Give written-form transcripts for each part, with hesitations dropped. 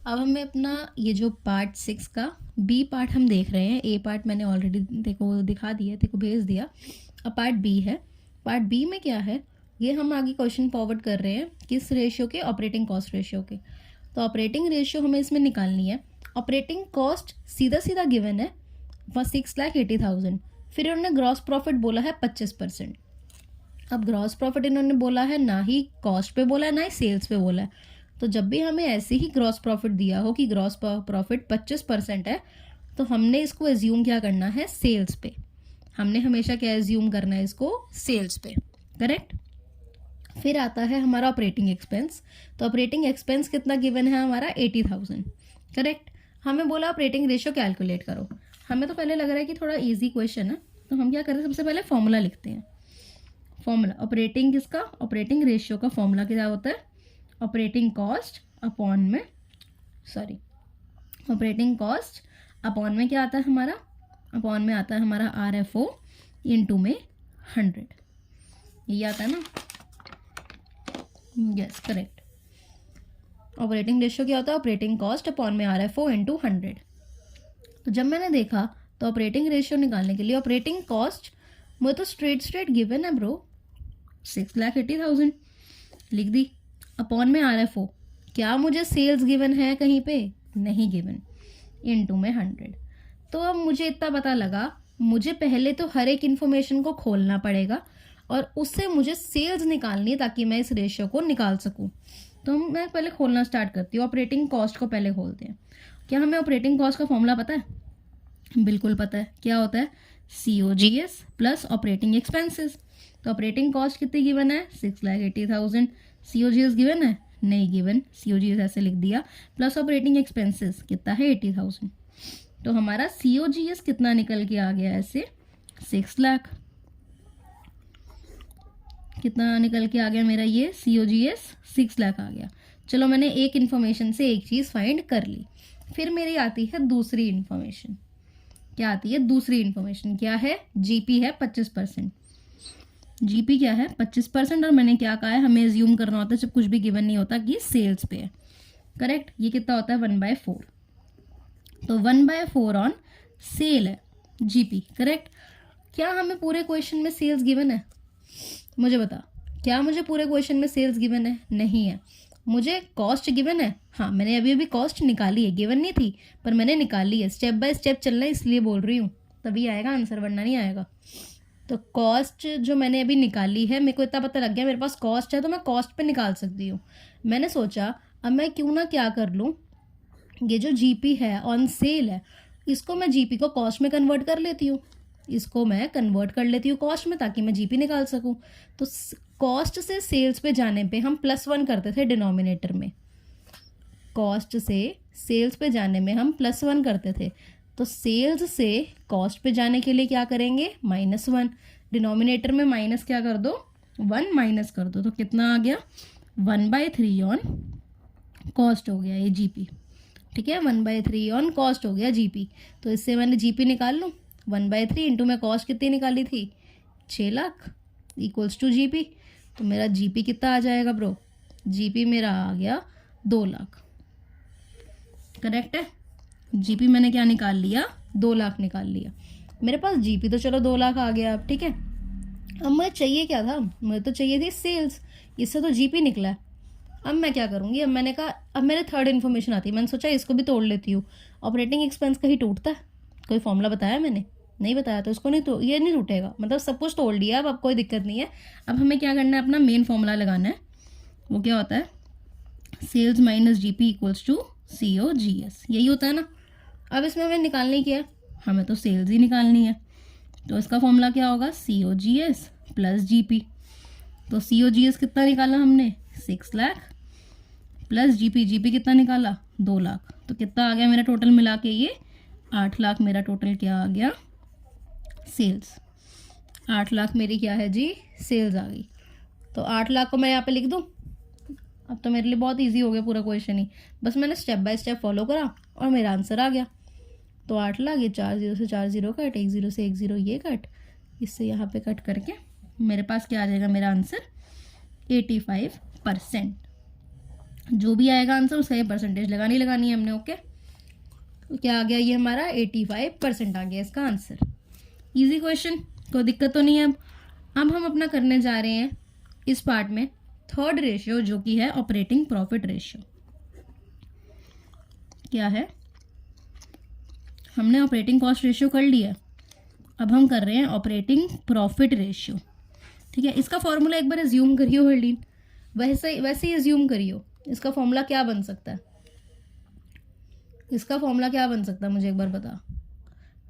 अब हमें अपना ये जो पार्ट 6 का बी पार्ट हम देख रहे हैं। ए पार्ट मैंने ऑलरेडी देखो दिखा दिया, देखो भेज दिया। अब पार्ट बी है। पार्ट बी में क्या है, ये हम आगे क्वेश्चन फॉरवर्ड कर रहे हैं किस रेशियो के, ऑपरेटिंग कॉस्ट रेशियो के। तो ऑपरेटिंग रेशियो हमें इसमें निकालनी है। ऑपरेटिंग कॉस्ट सीधा सीधा गिवन है 6,80,000। फिर इन्होंने ग्रॉस प्रॉफिट बोला है 25%। अब ग्रॉस प्रॉफिट इन्होंने बोला है, ना ही कॉस्ट पे बोला है ना ही सेल्स पे बोला है। तो जब भी हमें ऐसे ही ग्रॉस प्रॉफिट दिया हो कि ग्रॉस प्रॉफिट 25% है, तो हमने इसको एज्यूम क्या करना है, सेल्स पे। हमने हमेशा क्या एज्यूम करना है, इसको सेल्स पे। करेक्ट। फिर आता है हमारा ऑपरेटिंग एक्सपेंस। तो ऑपरेटिंग एक्सपेंस कितना गिवन है हमारा, 80,000। करेक्ट। हमें बोला ऑपरेटिंग रेशियो कैलकुलेट करो। हमें तो पहले लग रहा है कि थोड़ा ईजी क्वेश्चन है, तो हम क्या करें, सबसे पहले फॉर्मूला लिखते हैं। फॉर्मूला ऑपरेटिंग किसका, ऑपरेटिंग रेशियो का फॉर्मूला क्या होता है, ऑपरेटिंग कॉस्ट अपॉन में, सॉरी ऑपरेटिंग कॉस्ट अपॉन में क्या आता है हमारा, अपॉन में आता है हमारा RFO इंटू में 100। ये आता है ना, यस करेक्ट। ऑपरेटिंग रेशियो क्या होता है, ऑपरेटिंग कॉस्ट अपॉन में RFO इंटू 100। तो जब मैंने देखा तो ऑपरेटिंग रेशियो निकालने के लिए ऑपरेटिंग कॉस्ट वो तो स्ट्रेट गिवन है ब्रो, 6,80,000 लिख दी। अपॉन में RFO, क्या मुझे सेल्स गिवन है कहीं पे, नहीं गिवन, इनटू में 100। तो अब मुझे इतना पता लगा, मुझे पहले तो हर एक इन्फॉर्मेशन को खोलना पड़ेगा और उससे मुझे सेल्स निकालनी है ताकि मैं इस रेशियो को निकाल सकूं। तो मैं पहले खोलना स्टार्ट करती हूँ। ऑपरेटिंग कॉस्ट को पहले खोलते हैं। क्या हमें ऑपरेटिंग कॉस्ट का फॉर्मूला पता है, बिल्कुल पता है। क्या होता है, COGS प्लस ऑपरेटिंग एक्सपेंसेस। तो ऑपरेटिंग कॉस्ट कितनी गिवन है, 6,80,000। COGS गिवन है, नहीं गिवन, COGS ऐसे लिख दिया, प्लस ऑपरेटिंग एक्सपेंसेस कितना है 80,000। तो हमारा COGS कितना निकल के आ गया ऐसे, 6 लाख। कितना निकल के आ गया मेरा ये COGS, 6 लाख आ गया। चलो मैंने एक इन्फॉर्मेशन से एक चीज़ फाइंड कर ली। फिर मेरी आती है दूसरी इन्फॉर्मेशन। क्या आती है दूसरी इन्फॉर्मेशन, क्या है, GP है 25%। GP क्या है 25%। और मैंने क्या कहा है, हमें एज्यूम करना होता है जब कुछ भी गिवन नहीं होता कि सेल्स पे है। करेक्ट। ये कितना होता है 1/4। तो 1/4 ऑन सेल है GP। करेक्ट। क्या हमें पूरे क्वेश्चन में सेल्स गिवन है, मुझे बता, क्या मुझे पूरे क्वेश्चन में सेल्स गिवन है, नहीं है। मुझे कॉस्ट गिवन है, हाँ मैंने अभी कॉस्ट निकाली है, गिवन नहीं थी पर मैंने निकाली है। स्टेप बाय स्टेप चलना है इसलिए बोल रही हूँ, तभी आएगा आंसर, वरना नहीं आएगा। तो कॉस्ट जो मैंने अभी निकाली है, मेरे को इतना पता लग गया मेरे पास कॉस्ट है, तो मैं कॉस्ट पे निकाल सकती हूँ। मैंने सोचा अब मैं क्यों ना क्या कर लूँ, ये जो GP है ऑन सेल है, इसको मैं GP को कॉस्ट में कन्वर्ट कर लेती हूँ। इसको मैं कन्वर्ट कर लेती हूँ कॉस्ट में ताकि मैं GP निकाल सकूँ। तो कॉस्ट से सेल्स पे जाने पे हम +1 करते थे डिनोमिनेटर में, कॉस्ट से सेल्स पे जाने में हम +1 करते थे। तो सेल्स से कॉस्ट पे जाने के लिए क्या करेंगे, -1। डिनोमिनेटर में माइनस क्या कर दो, 1 माइनस कर दो। तो कितना आ गया, 1/3 ऑन कॉस्ट हो गया ये GP। ठीक है, 1/3 ऑन कॉस्ट हो गया GP। तो इससे मैंने GP निकाल लूँ, 1/3 इंटू मैं कॉस्ट कितनी निकाली थी, 6 लाख इक्वल्स टू GP। तो मेरा GP कितना आ जाएगा ब्रो, GP मेरा आ गया 2 लाख। करेक्ट है। GP मैंने क्या निकाल लिया, 2 लाख निकाल लिया। मेरे पास GP तो चलो 2 लाख आ गया अब, ठीक है। अब मुझे चाहिए क्या था, मुझे तो चाहिए थी सेल्स, इससे तो GP निकला है। अब मैं क्या करूँगी, अब मैंने कहा अब मेरे थर्ड इन्फॉर्मेशन आती है, मैंने सोचा इसको भी तोड़ लेती हूँ। ऑपरेटिंग एक्सपेंस कहीं टूटता है, कोई फॉर्मूला बताया मैंने, नहीं बताया, तो इसको नहीं, तो ये नहीं टूटेगा, मतलब सब कुछ तोड़ लिया। अब कोई दिक्कत नहीं है। अब हमें क्या करना है, अपना मेन फॉर्मूला लगाना है। वो क्या होता है, sales minus GP equals to COGS, यही होता है ना। अब इसमें हमें निकालनी क्या है, हमें तो सेल्स ही निकालनी है। तो इसका फॉर्मूला क्या होगा, COGS प्लस GP। तो COGS कितना निकाला हमने, 6 लाख प्लस GP कितना निकाला, 2 लाख। तो कितना आ गया मेरा टोटल मिला के, ये 8 लाख मेरा टोटल क्या आ गया, सेल्स। 8 लाख मेरी क्या है जी, सेल्स आ गई। तो 8 लाख को मैं यहाँ पे लिख दूँ। अब तो मेरे लिए बहुत इजी हो गया पूरा क्वेश्चन ही, बस मैंने स्टेप बाय स्टेप फॉलो करा और मेरा आंसर आ गया। तो 8 लाख, ये 4 0 से 4 0 कट, 1 0 से 1 0 ये कट, इससे यहाँ पे कट करके मेरे पास क्या आ जाएगा, मेरा आंसर 85%। जो भी आएगा आंसर उसका ये परसेंटेज लगानी लगानी है हमने। ओके, तो क्या आ गया, ये हमारा 85% आ गया इसका आंसर। इजी क्वेश्चन, कोई दिक्कत तो नहीं है। अब हम अपना करने जा रहे हैं इस पार्ट में थर्ड रेशियो, जो कि है ऑपरेटिंग प्रॉफिट रेशियो। क्या है, हमने ऑपरेटिंग कॉस्ट रेशियो कर लिया, अब हम कर रहे हैं ऑपरेटिंग प्रॉफिट रेशियो। ठीक है, इसका फॉर्मूला एक बार एज्यूम करियो हरलीन, वैसे ही एज्यूम करियो। इसका फॉर्मूला क्या बन सकता है, इसका फॉर्मूला क्या बन सकता है, मुझे एक बार बता।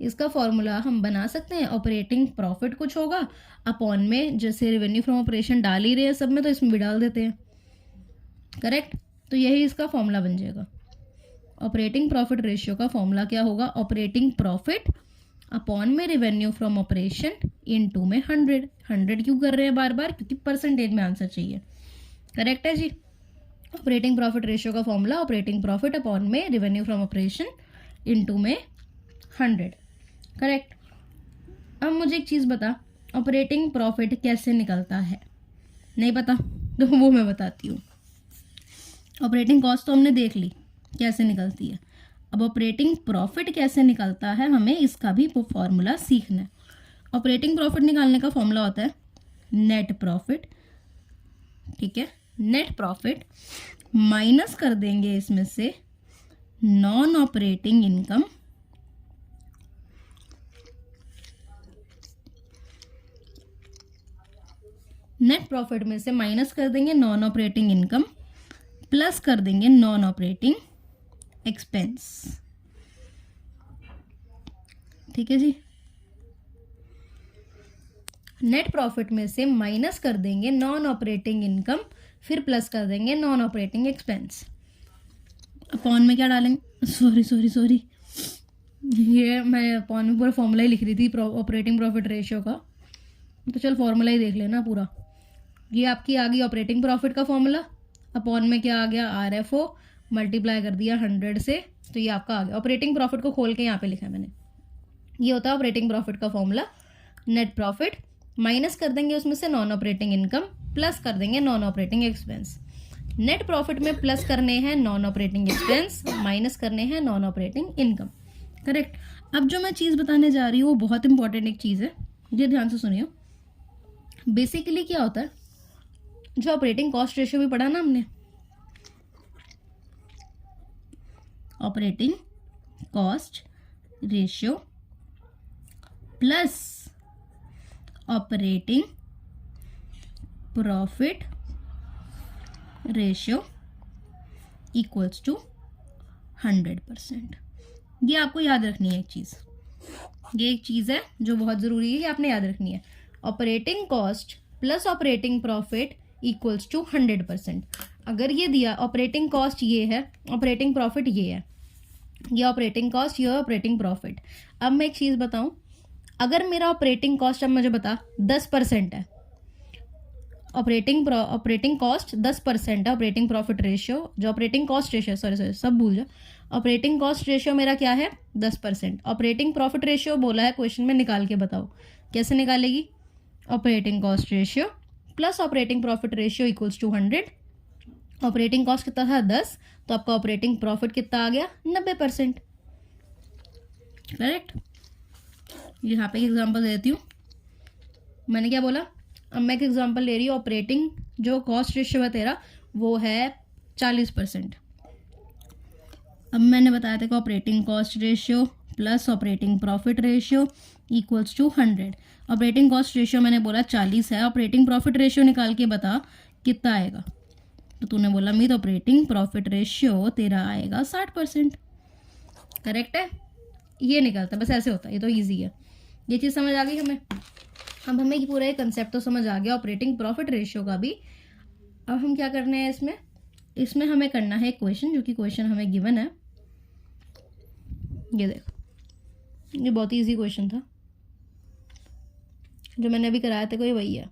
इसका फॉर्मूला हम बना सकते हैं, ऑपरेटिंग प्रॉफिट कुछ होगा अपॉन में, जैसे रेवेन्यू फ्रॉम ऑपरेशन डाल ही रहे हैं सब में, तो इसमें भी डाल देते हैं। करेक्ट, तो यही इसका फॉर्मूला बन जाएगा। ऑपरेटिंग प्रॉफिट रेशियो का फॉर्मूला क्या होगा, ऑपरेटिंग प्रॉफिट अपॉन में रेवेन्यू फ्रॉम ऑपरेशन इनटू में 100 क्यों कर रहे हैं बार बार, क्योंकि परसेंटेज में आंसर चाहिए। करेक्ट है जी। ऑपरेटिंग प्रॉफिट रेशियो का फॉर्मूला ऑपरेटिंग प्रॉफिट अपॉन में रेवेन्यू फ्रॉम ऑपरेशन इनटू में 100। करेक्ट। अब मुझे एक चीज़ बता, ऑपरेटिंग प्रॉफिट कैसे निकलता है, नहीं पता तो वो मैं बताती हूँ। ऑपरेटिंग कॉस्ट तो हमने देख ली कैसे निकलती है, अब ऑपरेटिंग प्रॉफिट कैसे निकलता है, हमें इसका भी फॉर्मूला सीखना है। ऑपरेटिंग प्रॉफिट निकालने का फॉर्मूला होता है नेट प्रॉफिट। ठीक है, नेट प्रॉफिट माइनस कर देंगे इसमें से non operating income, net profit में से माइनस कर देंगे नॉन ऑपरेटिंग इनकम, प्लस कर देंगे नॉन ऑपरेटिंग एक्सपेंस। ठीक है जी, नेट प्रॉफिट में से माइनस कर देंगे नॉन ऑपरेटिंग इनकम, फिर प्लस कर देंगे नॉन ऑपरेटिंग एक्सपेंस। अपॉन में क्या डालेंगे, सॉरी ये मैं अपॉन में पूरा फॉर्मूला ही लिख रही थी ऑपरेटिंग प्रॉफिट रेशियो का, तो चल फॉर्मूला ही देख लेना पूरा। ये आपकी आ गई ऑपरेटिंग प्रॉफिट का फॉर्मूला, अपॉन में क्या आ गया, RFO मल्टीप्लाई कर दिया 100 से, तो ये आपका आ गया। ऑपरेटिंग प्रॉफिट को खोल के यहाँ पे लिखा है मैंने, ये होता है ऑपरेटिंग प्रॉफिट का फॉर्मूला। नेट प्रॉफिट माइनस कर देंगे उसमें से नॉन ऑपरेटिंग इनकम, प्लस कर देंगे non operating expense. Net profit में प्लस करने हैं नॉन ऑपरेटिंग एक्सपेंस, माइनस करने हैं नॉन ऑपरेटिंग इनकम। करेक्ट। अब जो मैं चीज़ बताने जा रही हूँ वो बहुत इंपॉर्टेंट एक चीज़ है, ये ध्यान से सुनियो। बेसिकली क्या होता है, जो ऑपरेटिंग कॉस्ट रेशियो भी पढ़ा ना हमने, operating cost ratio plus operating profit ratio equals to 100%। ये आपको याद रखनी है एक चीज़, ये एक चीज़ है जो बहुत ज़रूरी है, ये आपने याद रखनी है। Operating cost plus operating profit equals to 100%। अगर ये दिया ऑपरेटिंग कॉस्ट ये है, ऑपरेटिंग प्रॉफिट ये है, ये ऑपरेटिंग कॉस्ट ये ऑपरेटिंग प्रॉफिट। अब मैं एक चीज़ बताऊं, अगर मेरा ऑपरेटिंग कॉस्ट, अब मुझे बता 10% है, ऑपरेटिंग कॉस्ट 10% है, ऑपरेटिंग प्रॉफिट रेशियो जो ऑपरेटिंग कॉस्ट रेशियो, सॉरी सब भूल जा, ऑपरेटिंग कॉस्ट रेशियो मेरा क्या है 10%। ऑपरेटिंग प्रॉफिट रेशियो बोला है क्वेश्चन में, निकाल के बताओ कैसे निकालेगी। Operating cost ratio plus operating profit ratio equals to 100। Operating cost कितना था 10, तो आपका ऑपरेटिंग प्रॉफिट कितना आ गया 90%। करेक्ट। यहाँ पे एक एग्जांपल देती हूँ, मैंने क्या बोला, अब मैं एक एग्जांपल ले रही हूँ। ऑपरेटिंग जो कॉस्ट रेशियो है तेरा वो है 40%। अब मैंने बताया था कि operating cost ratio plus operating profit ratio equals to 100। Operating cost ratio मैंने बोला 40 है, ऑपरेटिंग प्रॉफिट रेशियो निकाल के बता कितना आएगा, तो तूने बोला मीत ऑपरेटिंग प्रॉफिट रेशियो तेरा आएगा 60%। करेक्ट है, ये निकलता है, बस ऐसे होता है, ये तो ईजी है। ये चीज़ समझ आ गई हमें। अब हमें ये पूरा एक कंसेप्ट तो समझ आ गया ऑपरेटिंग प्रॉफिट रेशियो का भी। अब हम क्या करने हैं इसमें हमें करना है एक क्वेश्चन, जो कि क्वेश्चन हमें गिवन है। ये देखो, ये बहुत ही ईजी क्वेश्चन था, जो मैंने अभी कराया था कोई वही है।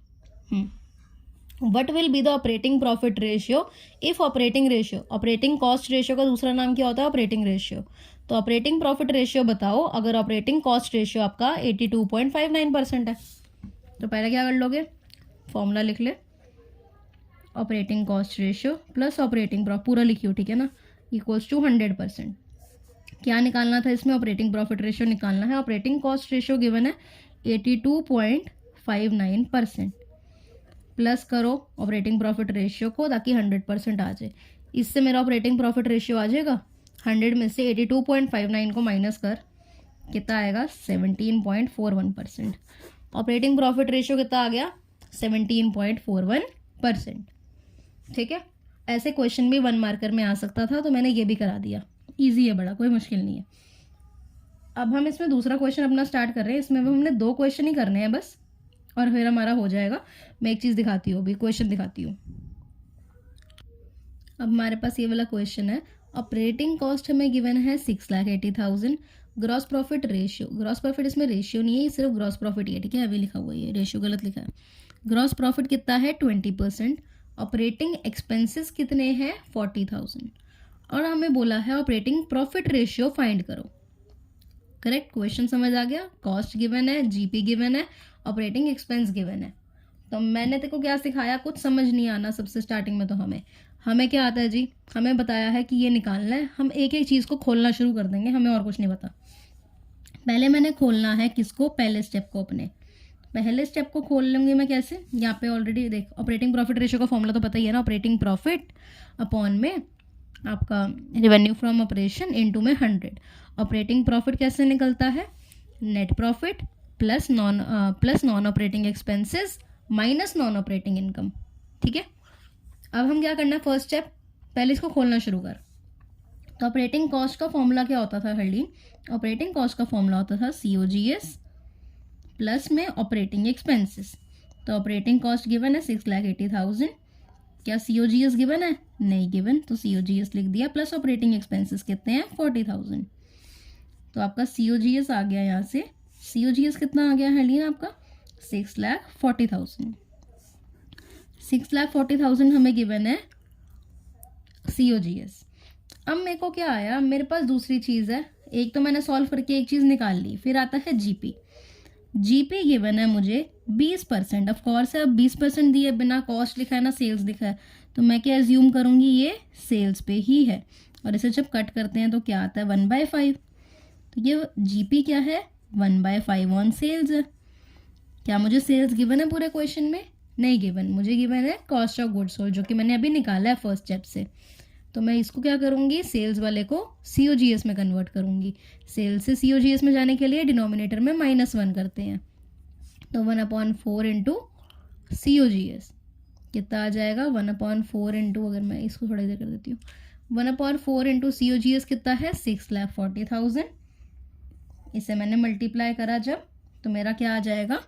What will be the operating profit ratio if operating ratio, operating cost ratio का दूसरा नाम क्या होता है ऑपरेटिंग रेशियो। तो ऑपरेटिंग प्रॉफिट रेशियो बताओ अगर ऑपरेटिंग कॉस्ट रेशियो आपका 82.59% है, तो पहले क्या कर लोगे, फॉर्मूला लिख ले, operating cost ratio plus operating profit, पूरा लिखियो ठीक है ना, इक्वल्स टू 100%। क्या निकालना था इसमें, ऑपरेटिंग प्रॉफिट रेशियो निकालना है। ऑपरेटिंग कॉस्ट रेशियो गिवन है 82.59%, प्लस करो ऑपरेटिंग प्रॉफिट रेशियो को ताकि 100% आ जाए। इससे मेरा ऑपरेटिंग प्रॉफिट रेशियो आ जाएगा 100 में से 82.59 को माइनस कर, कितना आएगा 17.41%। ऑपरेटिंग प्रॉफिट रेशियो कितना आ गया 17.41%। ठीक है, ऐसे क्वेश्चन भी 1 मार्कर में आ सकता था तो मैंने ये भी करा दिया, इजी है बड़ा, कोई मुश्किल नहीं है। अब हम इसमें दूसरा क्वेश्चन अपना स्टार्ट कर रहे हैं। इसमें हमने 2 क्वेश्चन ही करने हैं बस और फिर हमारा हो जाएगा। मैं एक चीज़ दिखाती हूँ, अभी क्वेश्चन दिखाती हूँ। अब हमारे पास ये वाला क्वेश्चन है, ऑपरेटिंग कॉस्ट हमें गिवन है 6,80,000, gross profit ratio, gross profit इसमें रेशियो नहीं है, ये सिर्फ ग्रॉस प्रॉफिट ही है, ठीक है, अभी लिखा हुआ है, ये रेशियो गलत लिखा है। ग्रॉस प्रॉफिट कितना है 20%, ऑपरेटिंग एक्सपेंसेस कितने हैं 40,000, और हमें बोला है ऑपरेटिंग प्रॉफिट रेशियो फाइंड करो। करेक्ट, क्वेश्चन समझ आ गया। कॉस्ट गिवन है, जीपी गिवन है, ऑपरेटिंग एक्सपेंस गिवन है। तो मैंने तेको क्या सिखाया, कुछ समझ नहीं आना सबसे स्टार्टिंग में, तो हमें क्या आता है जी, हमें बताया है कि ये निकालना है, हम एक एक चीज़ को खोलना शुरू कर देंगे, हमें और कुछ नहीं पता। पहले मैंने खोलना है किसको, पहले स्टेप को, अपने पहले स्टेप को खोल लूँगी मैं कैसे, यहाँ पे ऑलरेडी देख, ऑपरेटिंग प्रॉफिट रेशियो का फॉर्मूला तो पता ही है ना, ऑपरेटिंग प्रॉफिट अपॉन में आपका रेवेन्यू फ्रॉम ऑपरेशन इनटू में 100। ऑपरेटिंग प्रॉफिट कैसे निकलता है, net profit plus non operating expenses minus non operating income. ठीक है, अब हम क्या करना है, फर्स्ट स्टेप, पहले इसको खोलना शुरू कर। तो ऑपरेटिंग कॉस्ट का फॉर्मूला क्या होता था हर्ली, ऑपरेटिंग कॉस्ट का फॉर्मूला होता था COGS प्लस में ऑपरेटिंग एक्सपेंसेस। तो ऑपरेटिंग कॉस्ट गिवन है 6,80,000, क्या COGS गिवन है, नहीं गिवन, तो COGS लिख दिया, प्लस ऑपरेटिंग एक्सपेंसेस कितने हैं 40,000। तो आपका COGS आ गया, यहाँ से COGS कितना आ गया हर्ली आपका 6,40,000। 6,40,000 हमें गिवन है COGS। अब मेरे को क्या आया, मेरे पास दूसरी चीज़ है, एक तो मैंने सॉल्व करके एक चीज़ निकाल ली, फिर आता है जीपी गिवन है मुझे 20%। ऑफ कोर्स है, अब 20% दिए बिना कॉस्ट लिखा है ना सेल्स लिखा है, तो मैं क्या एज्यूम करूँगी ये सेल्स पे ही है, और इसे जब कट करते हैं तो क्या आता है 1/5। तो ये जीपी क्या है 1/5 ऑन सेल्स है। क्या मुझे सेल्स गिवन है पूरे क्वेश्चन में, नहीं गिवन, मुझे गिवन है कॉस्ट ऑफ गुड्स सोल्ड, जो कि मैंने अभी निकाला है फर्स्ट स्टेप से। तो मैं इसको क्या करूँगी, सेल्स वाले को COGS में कन्वर्ट करूँगी। सेल्स से COGS में जाने के लिए डिनोमिनेटर में -1 करते हैं, तो 1/4 इंटू COGS कितना आ जाएगा 1/4 इंटू, अगर मैं इसको थोड़ा इधर कर देती हूँ, 1/4 इंटू COGS कितना है 6,40,000। इसे मैंने मल्टीप्लाई करा जब, तो मेरा क्या आ जाएगा,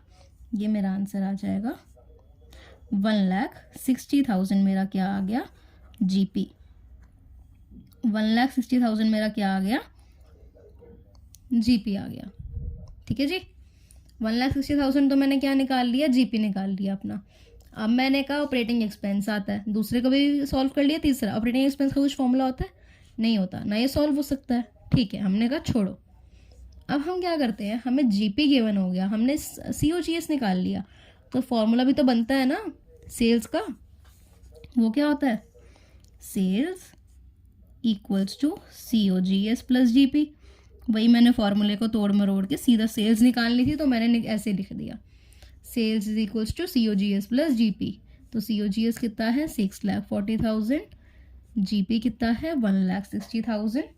ये मेरा आंसर आ जाएगा 1,60,000। मेरा क्या आ गया जीपी, 1,60,000 मेरा क्या आ गया जीपी आ गया। ठीक है जी, 1,60,000 तो मैंने क्या निकाल लिया, जीपी निकाल लिया अपना। अब मैंने कहा ऑपरेटिंग एक्सपेंस आता है, दूसरे को भी सॉल्व कर लिया। तीसरा, ऑपरेटिंग एक्सपेंस का कुछ फॉर्मूला होता है, नहीं होता ना, ये सॉल्व हो सकता है। ठीक है, हमने कहा छोड़ो। अब हम क्या करते हैं, हमें जीपी गिवन हो गया, हमने COGS निकाल लिया, तो फॉर्मूला भी तो बनता है ना सेल्स का, वो क्या होता है sales equals to COGS plus GP. वही मैंने फॉर्मूले को तोड़ मरोड़ के सीधा सेल्स निकालनी थी, तो मैंने ऐसे लिख दिया, sales is equals to COGS plus GP. तो COGS कितना है 6,40,000, जीपी कितना है 1,60,000।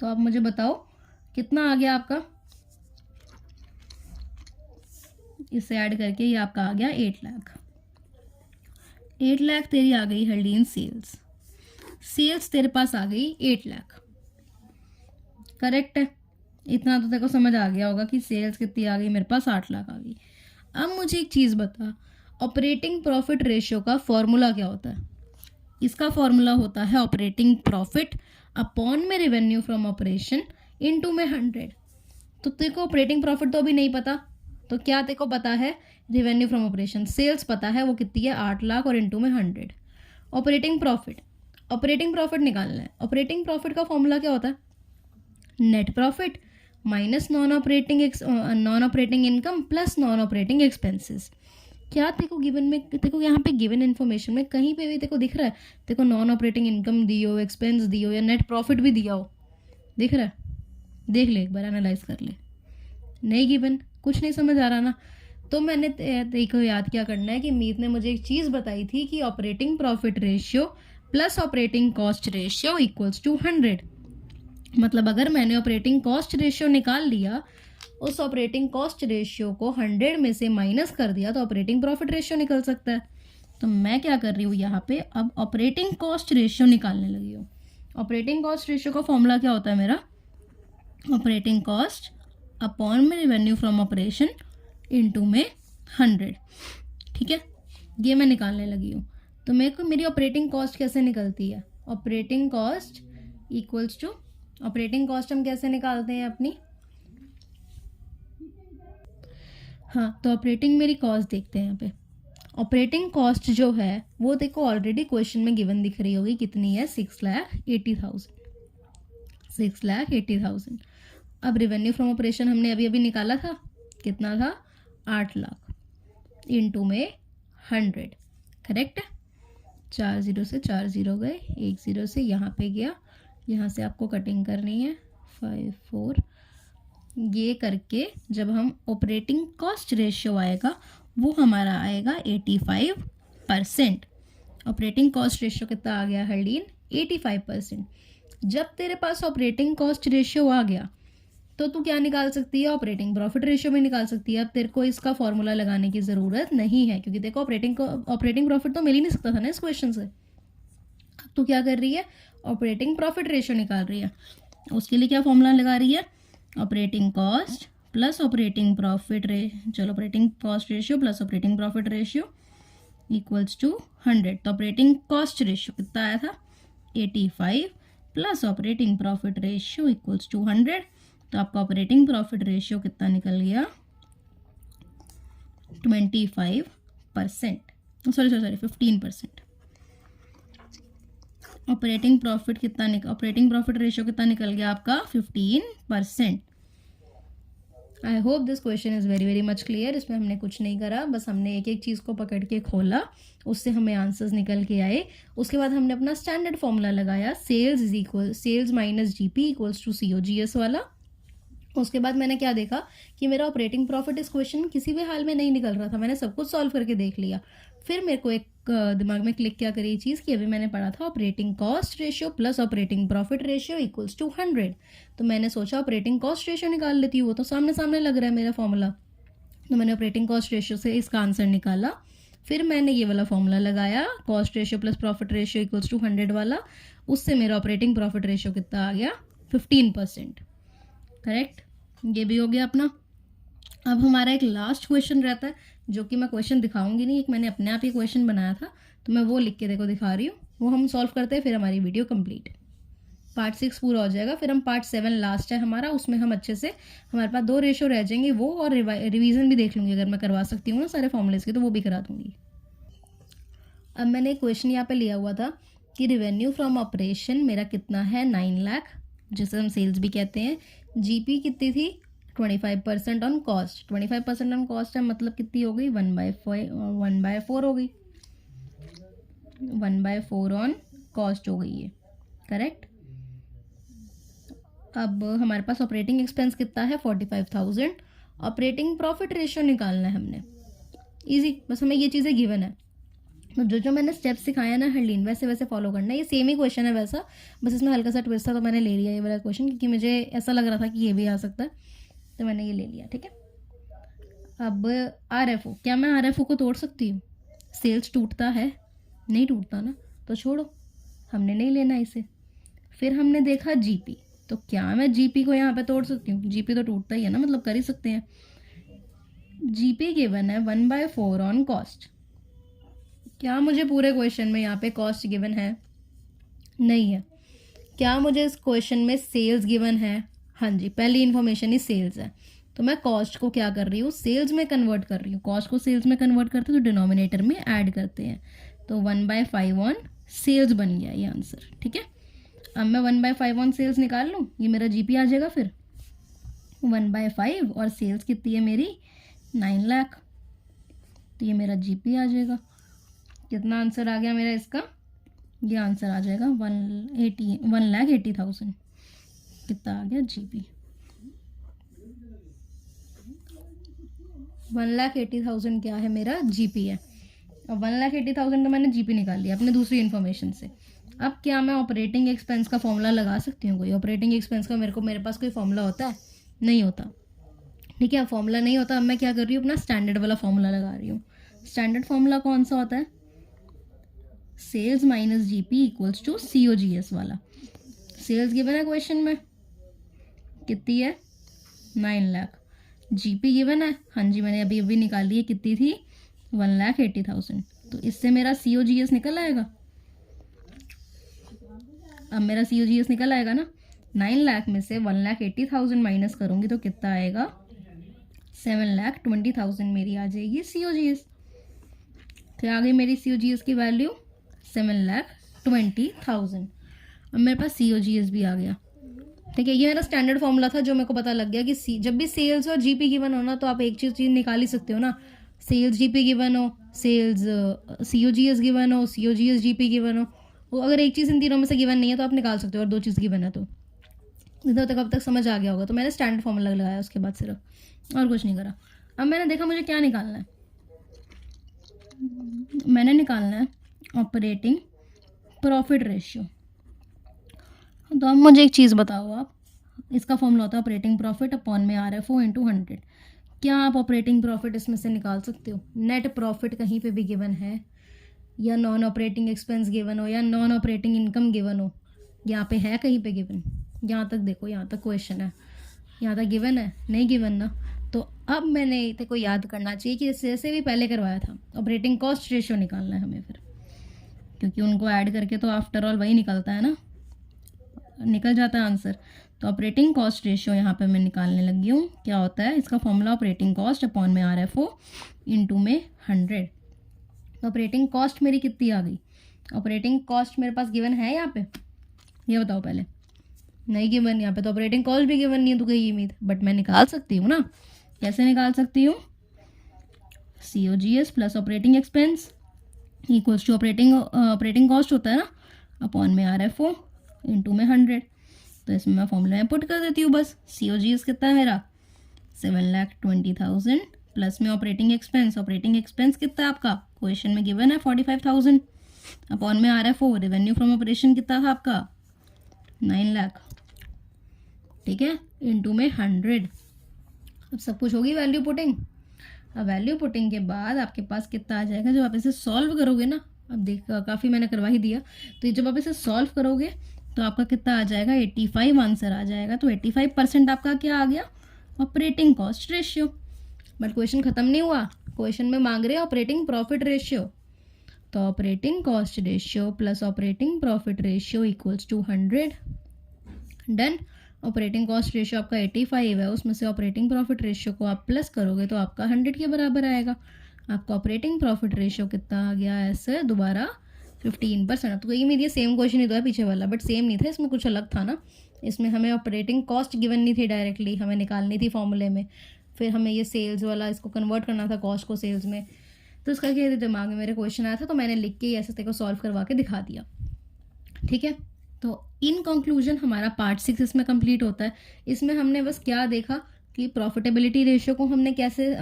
तो आप मुझे बताओ कितना आ गया आपका, इसे ऐड करके ये आपका आ गया 8 लाख। 8 लाख तेरी आ गई हर्ली इन सेल्स, सेल्स तेरे पास आ गई 8 लाख। करेक्ट है, इतना तो तेरे को समझ आ गया होगा कि सेल्स कितनी आ गई, मेरे पास 8 लाख आ गई। अब मुझे एक चीज़ बता, ऑपरेटिंग प्रॉफिट रेशियो का फॉर्मूला क्या होता है। इसका फॉर्मूला होता है ऑपरेटिंग प्रॉफिट अपॉन में रेवेन्यू फ्रॉम ऑपरेशन इनटू में 100। तो तेरे को ऑपरेटिंग प्रॉफिट तो अभी नहीं पता, तो क्या तेरे को पता है रेवेन्यू फ्रॉम ऑपरेशन, सेल्स पता है वो कितनी है 8 लाख और इनटू में 100। ऑपरेटिंग प्रॉफिट निकालना है। ऑपरेटिंग प्रॉफिट का फॉर्मूला क्या होता है, net profit minus non operating income plus non operating expenses. क्या तेरे को यहाँ पे गिवन इन्फॉर्मेशन में कहीं पे भी तेरे को दिख रहा है तेरे को नॉन ऑपरेटिंग इनकम दी हो, एक्सपेंस दी हो या नेट प्रॉफिट भी दिया हो? दिख रहा है? देख ले एक बार, एनालाइज कर ले। नहीं गिवन, कुछ नहीं समझ आ रहा ना। तो मैंने देखो याद क्या करना है कि मीत ने मुझे एक चीज़ बताई थी कि operating profit ratio plus operating cost ratio equals to 100। मतलब अगर मैंने ऑपरेटिंग कॉस्ट रेशियो निकाल लिया, उस ऑपरेटिंग कॉस्ट रेशियो को 100 में से माइनस कर दिया तो ऑपरेटिंग प्रॉफिट रेशियो निकल सकता है। तो मैं क्या कर रही हूँ यहाँ पे, अब ऑपरेटिंग कॉस्ट रेशियो निकालने लगी हूँ। ऑपरेटिंग कॉस्ट रेशियो का फॉर्मूला क्या होता है मेरा? ऑपरेटिंग कॉस्ट अपॉन में रेवेन्यू फ्रॉम ऑपरेशन इनटू में 100। ठीक है, ये मैं निकालने लगी हूँ। तो मेरे को मेरी ऑपरेटिंग कॉस्ट कैसे निकलती है? Operating cost equals to, operating cost हम कैसे निकालते हैं अपनी? हाँ, तो ऑपरेटिंग मेरी कॉस्ट देखते हैं यहाँ पे। ऑपरेटिंग कॉस्ट जो है वो देखो ऑलरेडी क्वेश्चन में गिवन दिख रही होगी, कितनी है? 6,80,000। 6,80,000। अब रेवेन्यू फ्रॉम ऑपरेशन हमने अभी अभी निकाला था, कितना था? 8 लाख इनटू में 100। करेक्ट है? 4 0 से 4 0 गए, 1 0 से यहाँ पे गया, यहाँ से आपको कटिंग करनी है 5 4। ये करके जब हम ऑपरेटिंग कॉस्ट रेशियो आएगा वो हमारा आएगा 85%। ऑपरेटिंग कॉस्ट रेशियो कितना आ गया हरलीन? 85%। जब तेरे पास ऑपरेटिंग कॉस्ट रेशियो आ गया तो तू क्या निकाल सकती है? ऑपरेटिंग प्रॉफिट रेशियो में निकाल सकती है। अब तेरे को इसका फॉर्मूला लगाने की ज़रूरत नहीं है क्योंकि देखो ऑपरेटिंग प्रॉफिट तो मिल ही नहीं सकता था ना इस क्वेश्चन से। अब तू क्या कर रही है? ऑपरेटिंग प्रॉफिट रेशियो निकाल रही है। उसके लिए क्या फॉर्मूला लगा रही है? Operating cost plus operating profit चलो operating cost ratio plus operating profit ratio equals to 100। तो ऑपरेटिंग कॉस्ट रेशियो कितना आया था? 85 plus operating profit ratio equals to 100। तो आपका ऑपरेटिंग प्रॉफिट रेशियो कितना निकल गया? 25%। Sorry 15%। Operating profit operating profit ratio कितना निकल गया आपका? 15%। I hope this question is very very much clear. इसमें हमने कुछ नहीं करा, बस हमने एक एक चीज़ को पकड़ के खोला, उससे हमें आंसर्स निकल के आए। उसके बाद हमने अपना स्टैंडर्ड फॉर्मूला लगाया, sales minus GP equals to COGS वाला। उसके बाद मैंने क्या देखा कि मेरा ऑपरेटिंग प्रॉफिट इस क्वेश्चन किसी भी हाल में नहीं निकल रहा था, मैंने सब कुछ सॉल्व करके देख लिया। फिर मेरे को एक दिमाग में क्लिक क्या करी चीज़ कि अभी मैंने पढ़ा था operating cost ratio plus operating profit ratio equals to 100। तो मैंने सोचा ऑपरेटिंग कॉस्ट रेशियो निकाल लेती हूँ, वो तो सामने सामने लग रहा है मेरा फॉर्मूला। तो मैंने ऑपरेटिंग कॉस्ट रेशियो से इसका आंसर निकाला। फिर मैंने ये वाला फॉर्मूला लगाया, cost ratio plus profit ratio equals to 100 वाला। उससे मेरा ऑपरेटिंग प्रॉफिट रेशियो कितना आ गया? 15%। करेक्ट, ये भी हो गया अपना। अब हमारा एक लास्ट क्वेश्चन रहता है जो कि मैं क्वेश्चन दिखाऊंगी नहीं, एक मैंने अपने आप ही क्वेश्चन बनाया था तो मैं वो लिख के देखो दिखा रही हूँ। वो हम सॉल्व करते हैं, फिर हमारी वीडियो कंप्लीट है। पार्ट 6 पूरा हो जाएगा, फिर हम पार्ट 7 लास्ट है हमारा, उसमें हम अच्छे से, हमारे पास 2 रेशियो रह जाएंगे वो, और रिवीजन भी देख लूँगी अगर मैं करवा सकती हूँ ना सारे फॉर्मूलेस की, तो वो भी करा दूँगी। अब मैंने एक क्वेश्चन यहाँ पे लिया हुआ था कि रेवेन्यू फ्रॉम ऑपरेशन मेरा कितना है? 9 लाख, जिसे हम सेल्स भी कहते हैं। जीपी कितनी थी? 25% ऑन कॉस्ट। 25% ऑन कॉस्ट है मतलब कितनी हो गई? 1/4 हो गई। 1/4 ऑन कॉस्ट हो गई है। करेक्ट। अब हमारे पास ऑपरेटिंग एक्सपेंस कितना है? 45,000। ऑपरेटिंग प्रॉफिट रेशियो निकालना है हमने, इजी, बस हमें ये चीज़ें गिवन है। तो जो मैंने स्टेप्स सिखाया ना हरलीन, वैसे वैसे फॉलो करना है। ये सेम ही क्वेश्चन है वैसा, बस इसमें हल्का सा ट्विस्ट था तो मैंने ले लिया ये वाला क्वेश्चन, क्योंकि मुझे ऐसा लग रहा था कि ये भी आ सकता है तो मैंने ये ले लिया। ठीक है। अब RFO, क्या मैं RFO को तोड़ सकती हूँ? सेल्स टूटता है? नहीं टूटता ना, तो छोड़ो, हमने नहीं लेना इसे। फिर हमने देखा GP, तो क्या मैं GP को यहाँ पे तोड़ सकती हूँ? GP तो टूटता ही है ना, मतलब कर ही सकते हैं। GP गिवन है 1/4 ऑन कॉस्ट। क्या मुझे पूरे क्वेश्चन में यहाँ पे कॉस्ट गिवन है? नहीं है। क्या मुझे इस क्वेश्चन में सेल्स गिवन है? हाँ जी, पहली इन्फॉर्मेशन ही सेल्स है, तो मैं कॉस्ट को क्या कर रही हूँ? सेल्स में कन्वर्ट कर रही हूँ। कॉस्ट को सेल्स में कन्वर्ट करते हैं तो डिनोमिनेटर में ऐड करते हैं, तो 1/5 ऑन सेल्स बन गया ये आंसर। ठीक है। अब मैं 1/5 ऑन सेल्स निकाल लूँ, ये मेरा GP आ जाएगा। फिर 1/5 और सेल्स कितनी है मेरी? 9 लाख। तो ये मेरा जीपी आ जाएगा। कितना आंसर आ गया मेरा इसका? ये आंसर आ जाएगा 1,80,000। कितना आ गया? जीपी 1,80,000 क्या है मेरा? जीपी है। और 1,80,000 का मैंने जीपी निकाल लिया अपने दूसरी इन्फॉर्मेशन से। अब क्या मैं ऑपरेटिंग एक्सपेंस का फॉर्मूला लगा सकती हूँ? कोई ऑपरेटिंग एक्सपेंस का मेरे पास कोई फॉर्मूला होता है? नहीं होता। ठीक है, फॉर्मूला नहीं होता। अब मैं क्या कर रही हूँ? अपना स्टैंडर्ड वाला फॉर्मूला लगा रही हूँ। स्टैंडर्ड फॉर्मूला कौन सा होता है? Sales minus GP equals to COGS वाला। सेल्स गिवन है क्वेश्चन में, कितनी है? 9 लाख। जीपी गिवन है, हाँ जी मैंने अभी अभी निकाली है, कितनी थी? 1,80,000। तो इससे मेरा COGS निकल आएगा। अब मेरा COGS निकल आएगा ना। 9 लाख में से 1,80,000 माइनस करूँगी तो कितना आएगा? 7,20,000 मेरी आ जाएगी COGS। क्या आ गई मेरी COGS की वैल्यू? 7,20,000। अब मेरे पास COGS भी आ गया। ठीक है, ये मेरा स्टैंडर्ड फॉर्मूला था जो मेरे को पता लग गया कि जब भी सेल्स और जीपी गिवन हो ना तो आप एक चीज़ निकाल ही सकते हो ना। सेल्स जीपी गिवन हो, सेल्स COGS गिवन हो, COGS जीपी गिवन हो। वो अगर एक चीज़ इन तीनों में से गिवन नहीं है तो आप निकाल सकते हो, और 2 चीज़ गिवन है तो। इधर तक अब तक समझ आ गया होगा। तो मैंने स्टैंडर्ड फॉर्मूला लगाया उसके बाद सिर्फ, और कुछ नहीं करा। अब मैंने देखा मुझे क्या निकालना है। मैंने निकालना है ऑपरेटिंग प्रॉफिट रेशियो। तो अब मुझे एक चीज़ बताओ आप, इसका फॉर्मूला होता है ऑपरेटिंग प्रॉफिट अपॉन में RFO इंटू 100। क्या आप ऑपरेटिंग प्रॉफिट इसमें से निकाल सकते हो? नेट प्रॉफिट कहीं पे भी गिवन है, या नॉन ऑपरेटिंग एक्सपेंस गिवन हो, या नॉन ऑपरेटिंग इनकम गिवन हो, यहाँ पे है कहीं पे गिवन? यहाँ तक देखो, यहाँ तक क्वेश्चन है, यहाँ तक गिवन है? नहीं गिवन ना। तो अब मैंने तेरे को याद करना चाहिए कि इससे भी पहले करवाया था। ऑपरेटिंग कॉस्ट रेशियो निकालना है हमें फिर, क्योंकि उनको ऐड करके तो आफ्टर ऑल वही निकलता है ना, निकल जाता है आंसर। तो ऑपरेटिंग कॉस्ट रेशियो यहाँ पे मैं निकालने लगी हूँ। क्या होता है इसका फॉर्मूला? ऑपरेटिंग कॉस्ट अपॉन में RFO इंटू में 100। ऑपरेटिंग कॉस्ट मेरी कितनी आ गई? ऑपरेटिंग कॉस्ट मेरे पास गिवन है यहाँ पे? ये बताओ पहले। नहीं गिवन यहाँ पे, तो ऑपरेटिंग कॉस्ट भी गिवन नहीं है तो कहीं उम्मीद, बट मैं निकाल सकती हूँ ना। कैसे निकाल सकती हूँ? COGS plus operating expense equals to operating cost होता है ना, अपॉन में RFO इंटू में 100। तो इसमें मैं फॉर्मूला में पुट कर देती हूँ बस। COGS कितना है मेरा? 7,20,000 प्लस में ऑपरेटिंग एक्सपेंस कितना है आपका? क्वेश्चन में गिवन है 45,000, अपॉन में RFO रेवेन्यू फ्रॉम ऑपरेशन कितना था आपका? 9 लाख। ठीक है, इंटू में 100। अब सब कुछ होगी वैल्यू पुटिंग। अब वैल्यू पुटिंग के बाद आपके पास कितना आ जाएगा जब आप इसे सॉल्व करोगे ना? अब देख काफ़ी मैंने करवा ही दिया। तो जब आप इसे सॉल्व करोगे तो आपका कितना आ जाएगा? 85 आंसर आ जाएगा। तो 85% आपका क्या आ गया? Operating cost ratio. But question ख़त्म नहीं हुआ, क्वेश्चन में मांग रहे हैं ऑपरेटिंग प्रॉफिट रेशियो। तो operating cost ratio plus operating profit ratio equals to 100। Done. Operating cost ratio आपका 85 है, उसमें से ऑपरेटिंग प्रॉफिट रेशियो को आप प्लस करोगे तो आपका 100 के बराबर आएगा। आपका ऑपरेटिंग प्रॉफिट रेशियो कितना आ गया? ऐसे दोबारा 15%। तो ये मेरी सेम क्वेश्चन ही तो है पीछे वाला, बट सेम नहीं था, इसमें कुछ अलग था ना। इसमें हमें ऑपरेटिंग कॉस्ट गिवन नहीं थी डायरेक्टली, हमें निकालनी थी फॉर्मूले में। फिर हमें ये सेल्स वाला इसको कन्वर्ट करना था कॉस्ट को सेल्स में। तो इसका क्या दिमाग में मेरे क्वेश्चन आया था, तो मैंने लिख के ऐसे को सॉल्व करवा के दिखा दिया। ठीक है, तो इन कंक्लूजन हमारा पार्ट 6 इसमें कंप्लीट होता है। इसमें हमने बस क्या देखा कि प्रॉफिटेबिलिटी रेशियो को हमने कैसे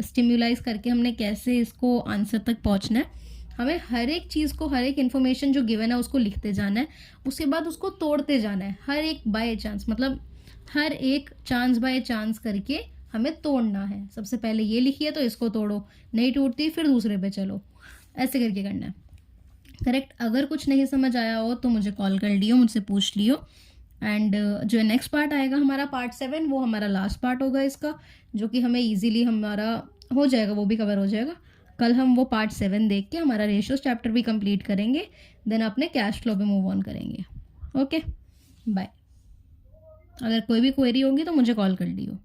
स्टिम्युलाइज करके हमने कैसे इसको आंसर तक पहुंचना है। हमें हर एक चीज़ को, हर एक इन्फॉर्मेशन जो गिवन है उसको लिखते जाना है, उसके बाद उसको तोड़ते जाना है। हर एक बाय चांस, मतलब हर एक चांस बाय चांस करके हमें तोड़ना है। सबसे पहले ये लिखिए तो इसको तोड़ो, नहीं टूटती फिर दूसरे पे चलो, ऐसे करके करना है। करेक्ट। अगर कुछ नहीं समझ आया हो तो मुझे कॉल कर लियो, मुझसे पूछ लियो। एंड जो नेक्स्ट पार्ट आएगा हमारा पार्ट 7, वो हमारा लास्ट पार्ट होगा इसका, जो कि हमें इजीली हमारा हो जाएगा, वो भी कवर हो जाएगा। कल हम वो पार्ट 7 देख के हमारा रेशियोज चैप्टर भी कंप्लीट करेंगे, देन अपने कैश फ्लो पे मूव ऑन करेंगे। Okay, bye. अगर कोई भी क्वेरी होगी तो मुझे कॉल कर लियो।